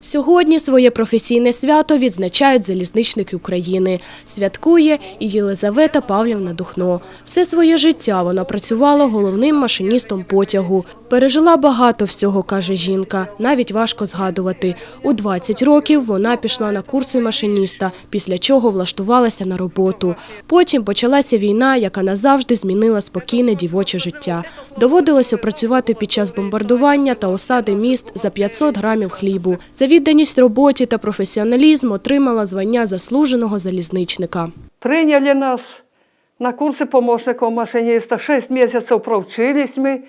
Сьогодні своє професійне свято відзначають залізничники України. Святкує і Єлизавета Павлівна Духно. Все своє життя вона працювала головним машиністом потягу. Пережила багато всього, каже жінка. Навіть важко згадувати. У 20 років вона пішла на курси машиніста, після чого влаштувалася на роботу. Потім почалася війна, яка назавжди змінила спокійне дівоче життя. Доводилося працювати під час бомбардування та осади міст за 500 грамів хлібу. За відданість роботі та професіоналізм отримала звання заслуженого залізничника. Прийняли нас на курси помощников машиниста. 6 месяцев проучились мы.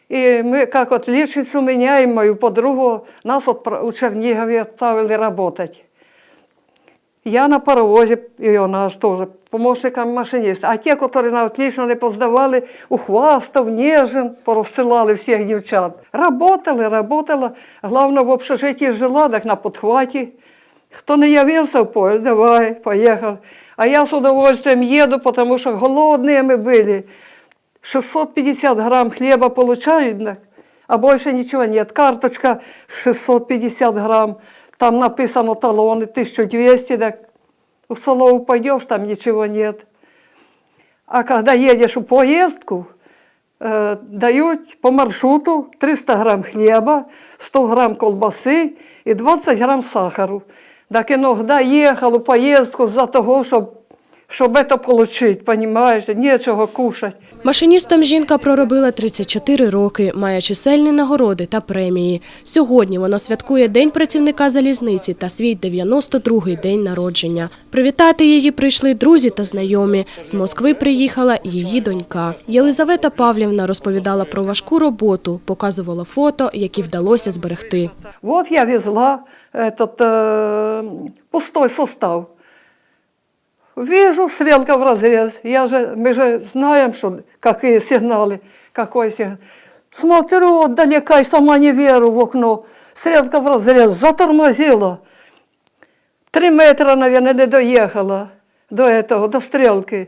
И мы, как отличницу меня и мою подругу, нас у Чернигове отправили работать. Я на паровозе, и у нас тоже, помощником машиниста. А те, которые на отлично не поздавали, у Хвастов, Нежин, порозсилали всех девчат. Работала. Главное, в общежитии жила, так на подхвате. Кто не явился в поле, давай, поехал. А я с удовольствием еду, потому что голодные мы были. 650 грамм хлеба получают, а больше ничего нет. Карточка 650 грамм, там написано талоны 1200, так в столовую пойдешь, там ничего нет. А когда едешь в поездку, дают по маршруту 300 грамм хлеба, 100 грамм колбасы и 20 грамм сахару. Так иногда ехал в поездку за того, щоб це отримати, розумієш, нічого кушати. Машиністом жінка проробила 34 роки, має чисельні нагороди та премії. Сьогодні вона святкує День працівника залізниці та свій 92-й день народження. Привітати її прийшли друзі та знайомі. З Москви приїхала і її донька. Єлизавета Павлівна розповідала про важку роботу, показувала фото, які вдалося зберегти. От я везла пустой состав. Вижу, стрелка в разрез. Мы же знаем, какие сигналы, какой сигнал. Смотрю отдалека и сама не верю в окно. Стрелка в разрез, затормозила. 3 метра, наверное, не доехала до стрелки.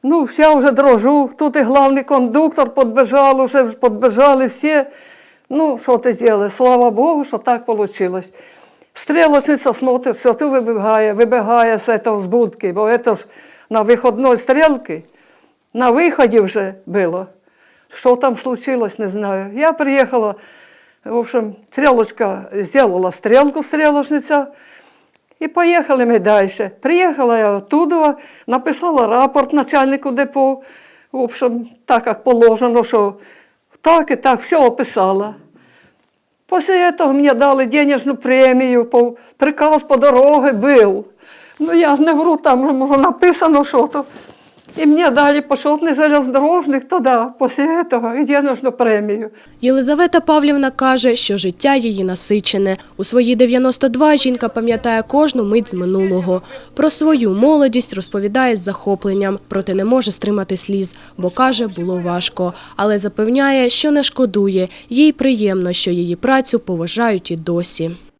Ну, вся уже дрожу. Тут и главный кондуктор подбежал, уже подбежали все. Ну, что ты сделаешь? Слава Богу, что так получилось. Стрелочниця смотрит, все, ти вибігає з цього з будки, бо це ж на виходної стрілки, на виході вже було. Що там случилось, не знаю. Я приїхала, в общем, стрелочка зробила стрілку, стрелочниця, і поїхали ми далі. Приїхала я оттуда, написала рапорт начальнику депо, в общем, так, як положено, що так і так, все описала. После этого мне дали денежную премию, приказ по дороге был. Ну я ж не вру, там уже написано что-то. И мне дали почетный железнодорожник тоді, після цього, і денежну премію. Єлизавета Павлівна каже, що життя її насичене. У свої 92 жінка пам'ятає кожну мить з минулого. Про свою молодість розповідає з захопленням, проте не може стримати сліз, бо каже, було важко. Але запевняє, що не шкодує. Їй приємно, що її працю поважають і досі.